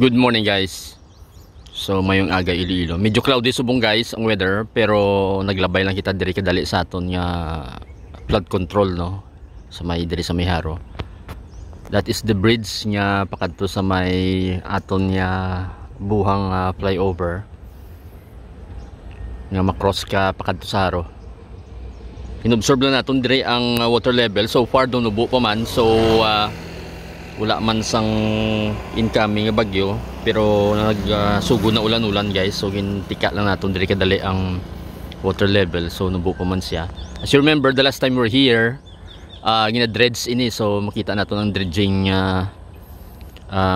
Good morning guys. So mayong aga Iloilo. Medyo cloudy subong guys ang weather, pero naglabay lang kita diri kadali sa aton nga flood control no. Sa may diri sa may haro. That is the bridge nga pakadto sa may aton nga buhang flyover. Nga makross ka pakadto sa haro. Inobserve lang naton diri ang water level. So far do nubo pa man. So wala man sang incoming nga bagyo, pero nagsugo na ulan-ulan guys. So gintika lang naton diri kadali ang water level. So nubo pa man siya. As you remember, the last time we're here, gina-dredge ini. So makita naton ang dredging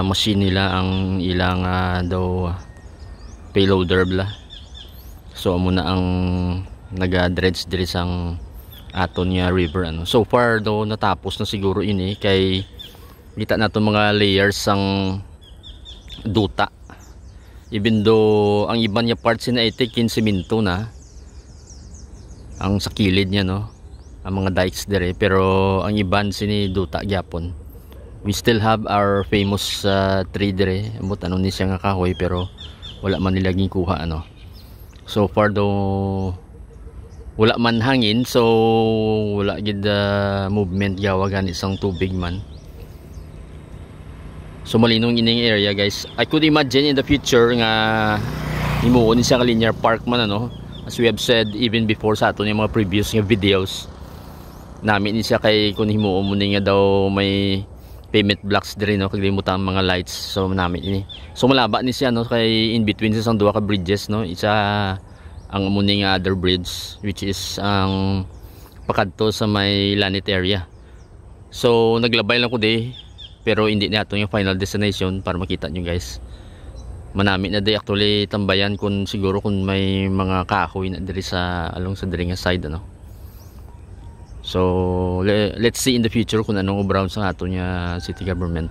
machine nila, ang ilang daw payloader bla. So muna ang naga-dredge diri sang aton nga river ano. So far do natapos na siguro ini, kay kita natin mga layers ang duta, even though ang iba niya parts na itikin siminto na ang sa kilid niya no, ang mga dikes dire, pero ang iban sini duta gyapon. We still have our famous tree dire, amot ano ni siya nga kahoy, pero wala man nila gikuha ano. So far though wala man hangin, so wala gid movement yawagan isang tubig man. So malinong ining area guys. I could imagine in the future nga himuon siya ka linear park man ano. As we have said even before sa aton yung mga previous nga videos namin ni siya, kay kun himuon mo nga daw may pavement blocks diri no, kaglimutan ang mga lights. So namin ini. So malaba ni siya no, kay in between sa duha ka bridges no. Isa ang muning other bridge which is ang pakadto sa may Lanit area. So naglabay lang ko di, pero hindi na ito yung final destination para makita nyo guys. Manami na day actually tambayan kung siguro kung may mga kahoy na diri sa along sa diri nga side ano. So let's see in the future kung anong obrawn sa ato nya city government.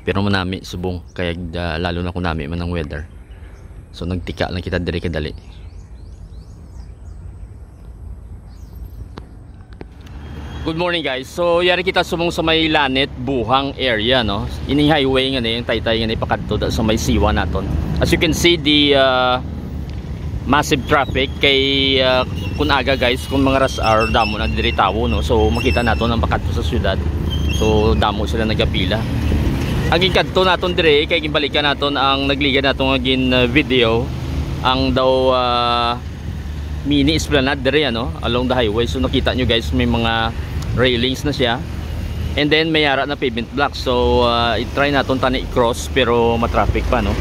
Pero manami subong, kaya lalo na kung nami man ang weather. So nagtika lang kita diri kadali. Good morning guys. So yari kita sumong sa may Lanit buhang area no. Ining highway nga ni yung taytay nga ni pakadto sa may siwa naton. As you can see the massive traffic kay kun aga guys, kung mga rush hour damo na diri tawo no. So makita naton ang pakadto sa syudad. So damo sila nagapila. Ang gikadto naton diri kay gimbalikan naton ang nagliga naton nga video ang daw mini esplanade diri ano along the highway. So nakita nyo guys, may mga railings na siya, and then may yara na pavement block. So i-try naton tani i-cross, pero matraffic pa no.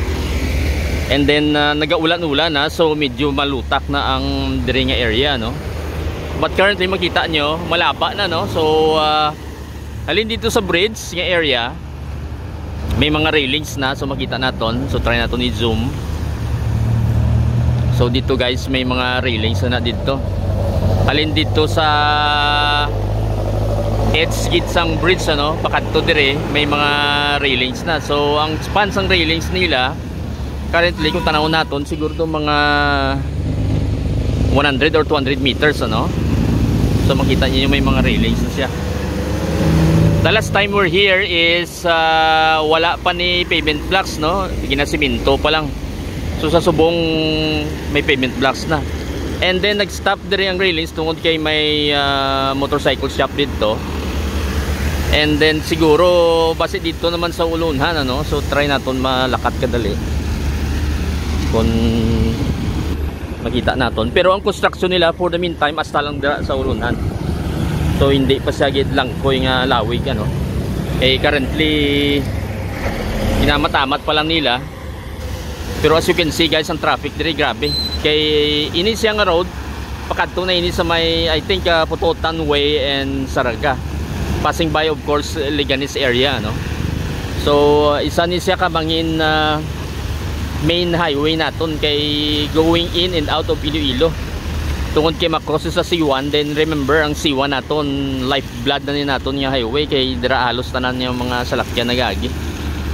And then nagaulan-ulan na, so medyo malutak na ang diri nga area no. But currently makita nyo malaba na no. So halin dito sa bridge nga area may mga railings na, so makita naton. So try naton i-zoom. So dito guys may mga railings na dito. Halin dito sa edge sang bridge ano, pakadto dire may mga railings na. So ang span sang railings nila currently kung tanaw naton siguro to mga 100 or 200 meters ano. So makita niyo may mga railings na siya. The last time we're here is wala pa ni pavement blocks no, ginasiminto pa lang. So sa subong may pavement blocks na. And then nag-stop dire ang railings tungod kay may motorcycle shop dito. And then siguro base dito naman sa ulunhan ano. So try naton malakat kadali kung makita naton. Pero ang construction nila for the meantime hasta lang dira sa ulunhan. So hindi pa siya gid lang koy nga lawig ano. Eh currently inamatamat pa lang nila. Pero as you can see guys, ang traffic dire grabe. Kay ini siya nga road pakadto na ini sa may I think Putotan Way and Saraga. Passing by of course Leganes area no. So isa ni siya ka bangin main highway naton kay going in and out of Iloilo. Tungod kay makross sa C1, then remember ang C1 naton lifeblood na ni naton nga highway, kay dira halos tanan yung mga salakyan nagagi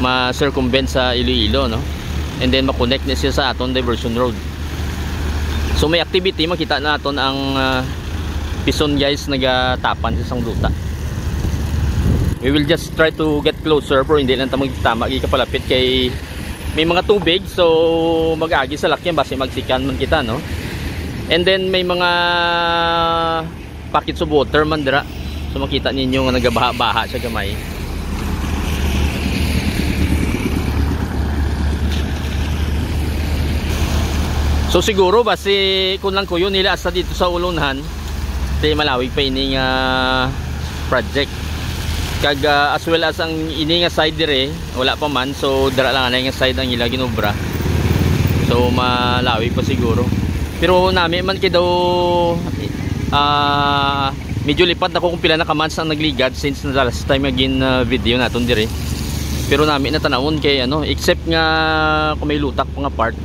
ma-circumvent sa Iloilo no. And then ma-connect na siya sa aton diversion road. So may activity, makita naton ang pison guys nagatapan sa isang duta. We will just try to get closer pero hindi lang ta magtama gi kapalapit kay may mga tubig, so mag-agi sa lakyan base magsikan man kita, no? And then may mga pockets of water man dira, so makita ninyo nga nagabaha-baha sa gamay. So siguro base kun lang ko yun nila asa dito sa ulunhan di malawig pa ini nga project. Kag as well as ang ini nga side dire wala pa man, so dira lang nga side ang ila ginobra, so malawig pa siguro. Pero nami man kay daw medyo lipat ako kung pila na kamans ang nagligad since na last time again video naton dire. Pero nami na tanawon kay ano, except nga kung may lutak pa nga part,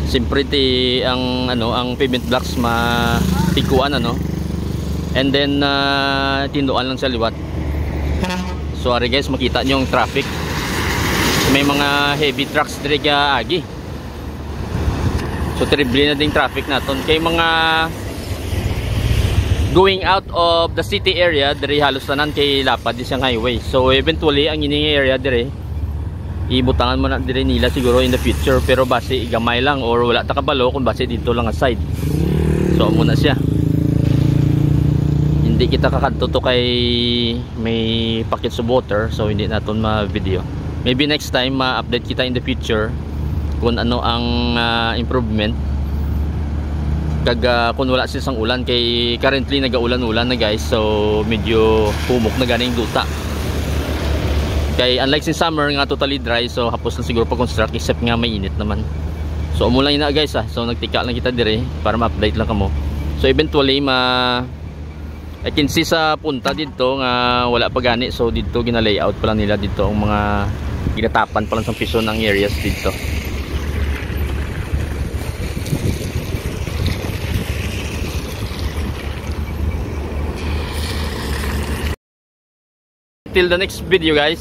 siyempre ti ang ano ang pavement blocks matikuan ano, and then tinduan lang sa liwat. So ari guys, makita nyo yung traffic, may mga heavy trucks dire ka agi, so terrible na ding traffic naton kay mga going out of the city area dire halos tanan kay lapad di siyang highway. So eventually ang ining area dire ibutangan mo na dire nila siguro in the future, pero base igamay lang or wala ta kabalo kung base dito lang ang side. So muna siya, hindi kita kakadto to kay may pockets of water, so hindi naton ma-video. Maybe next time ma-update kita in the future kung ano ang improvement. Kag kung wala siyang ulan, kay currently nagaulan-ulan na guys, so medyo humok na ganing duta. Kay unlike sin summer nga totally dry, so hapos na siguro pag-construct except nga may init naman. So amo lang ina guys so nagtika lang kita dire para ma-update lang kamo. So eventually I can see sa punta dito nga wala pa gani, so dito gina-layout pa lang nila dito ang mga ginatapan pa lang sa piso ng areas dito. Till the next video guys,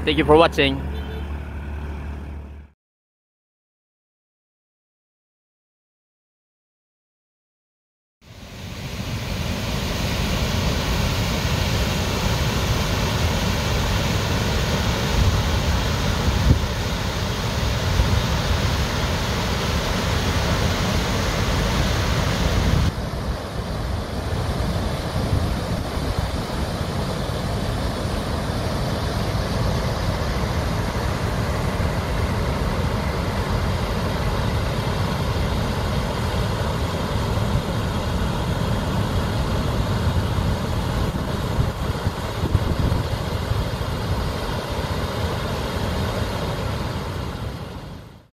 thank you for watching.